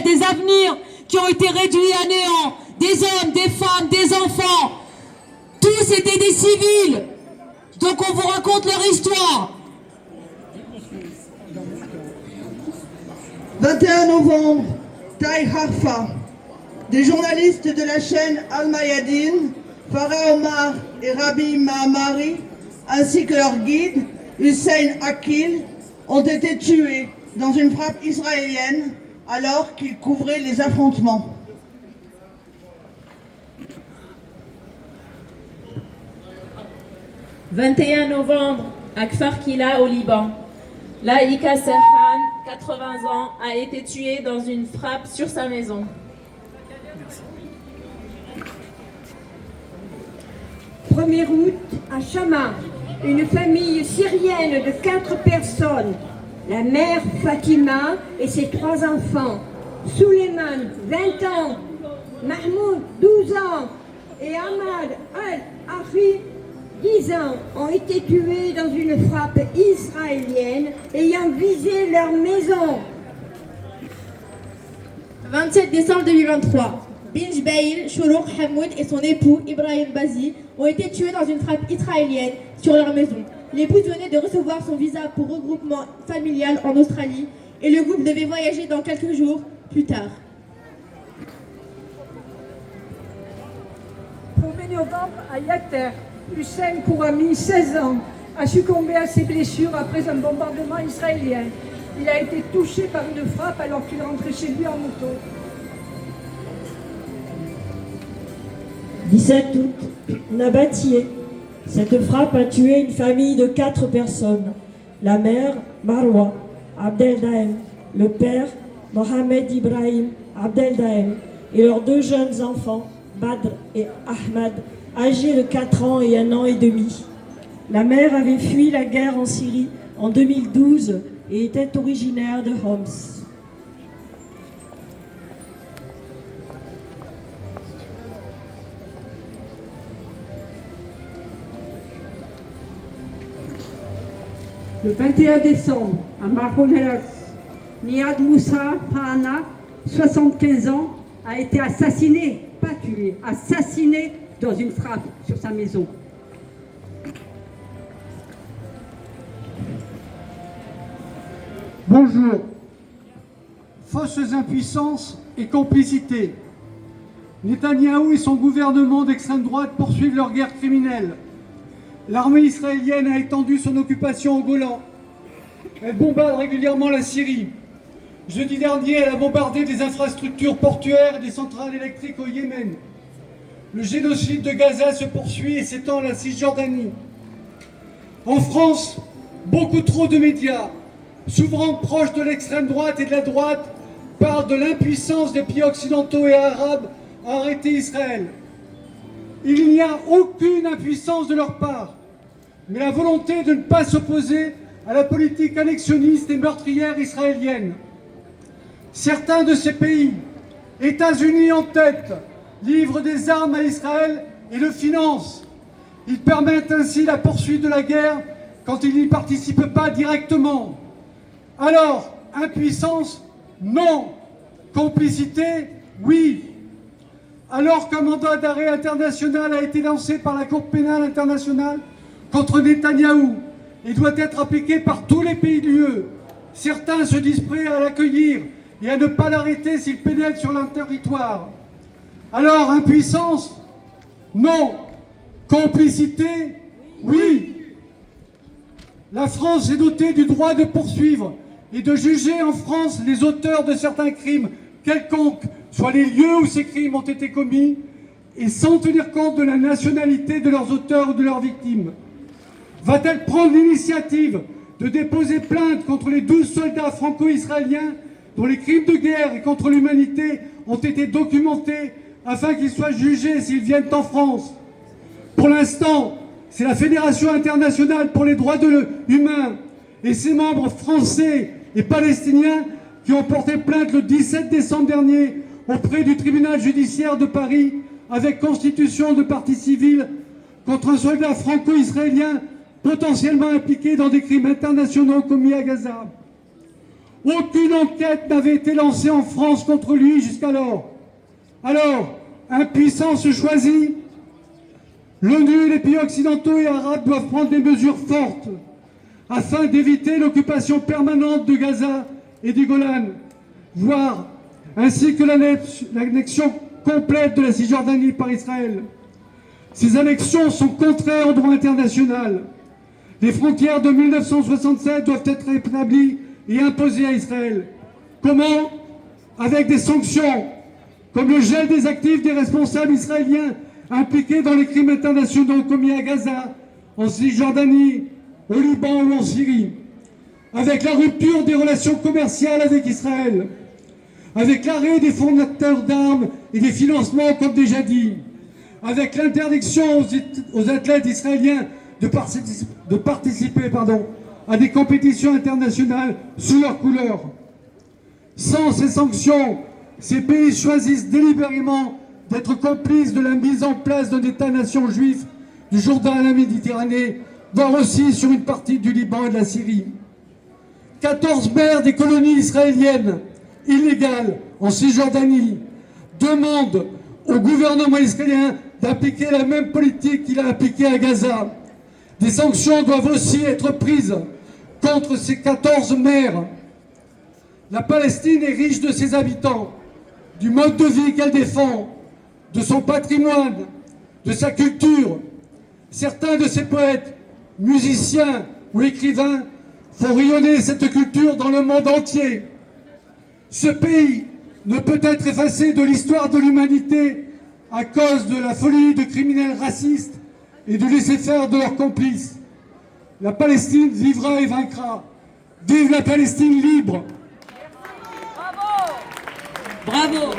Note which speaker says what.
Speaker 1: des avenirs qui ont été réduits à néant, des hommes, des femmes, des enfants. Tous étaient des civils. Donc on vous raconte leur histoire.
Speaker 2: 21 novembre, Taï Harfa. Des journalistes de la chaîne Al-Mayadin, Farah Omar et Rabi Mahamari, ainsi que leur guide, Hussein Akil, ont été tués dans une frappe israélienne alors qu'ils couvraient les affrontements.
Speaker 3: « 21 novembre, à Kfar Kila au Liban. Laïka Serhan, 80 ans, a été tuée dans une frappe sur sa maison. »
Speaker 4: 1er août, à Chama, une famille syrienne de 4 personnes, la mère Fatima et ses 3 enfants, Suleiman, 20 ans, Mahmoud, 12 ans, et Ahmad Al-Afi, 10 ans, ont été tués dans une frappe israélienne ayant visé leur maison.
Speaker 3: 27 décembre 2023. Binj Bail, Shourouk Hamoud et son époux Ibrahim Bazi ont été tués dans une frappe israélienne sur leur maison. L'épouse venait de recevoir son visa pour regroupement familial en Australie et le couple devait voyager dans quelques jours plus tard.
Speaker 5: 1er novembre, à Yater, Hussein Kourami, 16 ans, a succombé à ses blessures après un bombardement israélien. Il a été touché par une frappe alors qu'il rentrait chez lui en moto.
Speaker 6: 17 août, Nabatié. Cette frappe a tué une famille de 4 personnes. La mère, Marwa Abdeldahem, le père, Mohamed Ibrahim Abdeldahem, et leurs 2 jeunes enfants, Badr et Ahmad, âgés de 4 ans et 1 an et demi. La mère avait fui la guerre en Syrie en 2012 et était originaire de Homs.
Speaker 5: Le 21 décembre, à Marronellas, Niad Moussa Fahana, 75 ans, a été assassiné, pas tué, assassiné dans une frappe sur sa maison.
Speaker 7: Bonjour. Fausses impuissances et complicité. Netanyahou et son gouvernement d'extrême droite poursuivent leur guerre criminelle. L'armée israélienne a étendu son occupation au Golan. Elle bombarde régulièrement la Syrie. Jeudi dernier, elle a bombardé des infrastructures portuaires et des centrales électriques au Yémen. Le génocide de Gaza se poursuit et s'étend à la Cisjordanie. En France, beaucoup trop de médias, souvent proches de l'extrême droite et de la droite, parlent de l'impuissance des pays occidentaux et arabes à arrêter Israël. Il n'y a aucune impuissance de leur part, mais la volonté de ne pas s'opposer à la politique annexionniste et meurtrière israélienne. Certains de ces pays, États-Unis en tête, livrent des armes à Israël et le financent. Ils permettent ainsi la poursuite de la guerre quand ils n'y participent pas directement. Alors, impuissance, non. Complicité, oui. Alors qu'un mandat d'arrêt international a été lancé par la Cour pénale internationale contre Netanyahou et doit être appliqué par tous les pays de l'UE, certains se disent prêts à l'accueillir et à ne pas l'arrêter s'il pénètre sur leur territoire. Alors, impuissance, non. Complicité, oui. La France est dotée du droit de poursuivre et de juger en France les auteurs de certains crimes quelconques, soit les lieux où ces crimes ont été commis, et sans tenir compte de la nationalité de leurs auteurs ou de leurs victimes. Va-t-elle prendre l'initiative de déposer plainte contre les 12 soldats franco-israéliens dont les crimes de guerre et contre l'humanité ont été documentés afin qu'ils soient jugés s'ils viennent en France? Pour l'instant, c'est la Fédération internationale pour les droits humains et ses membres français et palestiniens qui ont porté plainte le 17 décembre dernier auprès du tribunal judiciaire de Paris avec constitution de partie civile contre un soldat franco-israélien potentiellement impliqué dans des crimes internationaux commis à Gaza. Aucune enquête n'avait été lancée en France contre lui jusqu'alors. Alors, impuissance choisie, l'ONU et les pays occidentaux et arabes doivent prendre des mesures fortes afin d'éviter l'occupation permanente de Gaza et du Golan, voire ainsi que l'annexion complète de la Cisjordanie par Israël. Ces annexions sont contraires au droit international. Les frontières de 1967 doivent être rétablies et imposées à Israël. Comment? Avec des sanctions, comme le gel des actifs des responsables israéliens impliqués dans les crimes internationaux commis à Gaza, en Cisjordanie, au Liban ou en Syrie. Avec la rupture des relations commerciales avec Israël. Avec l'arrêt des fournisseurs d'armes et des financements comme déjà dit. Avec l'interdiction aux athlètes israéliens de participer à des compétitions internationales sous leur couleur. Sans ces sanctions, ces pays choisissent délibérément d'être complices de la mise en place d'un État-nation juif du Jourdain à la Méditerranée, voire aussi sur une partie du Liban et de la Syrie. 14 maires des colonies israéliennes illégales en Cisjordanie demandent au gouvernement israélien d'appliquer la même politique qu'il a appliquée à Gaza. Des sanctions doivent aussi être prises contre ces 14 maires. La Palestine est riche de ses habitants, du mode de vie qu'elle défend, de son patrimoine, de sa culture. Certains de ses poètes, musiciens ou écrivains font rayonner cette culture dans le monde entier. Ce pays ne peut être effacé de l'histoire de l'humanité à cause de la folie de criminels racistes et du laisser-faire de leurs complices. La Palestine vivra et vaincra. Vive la Palestine libre!
Speaker 1: Bravo!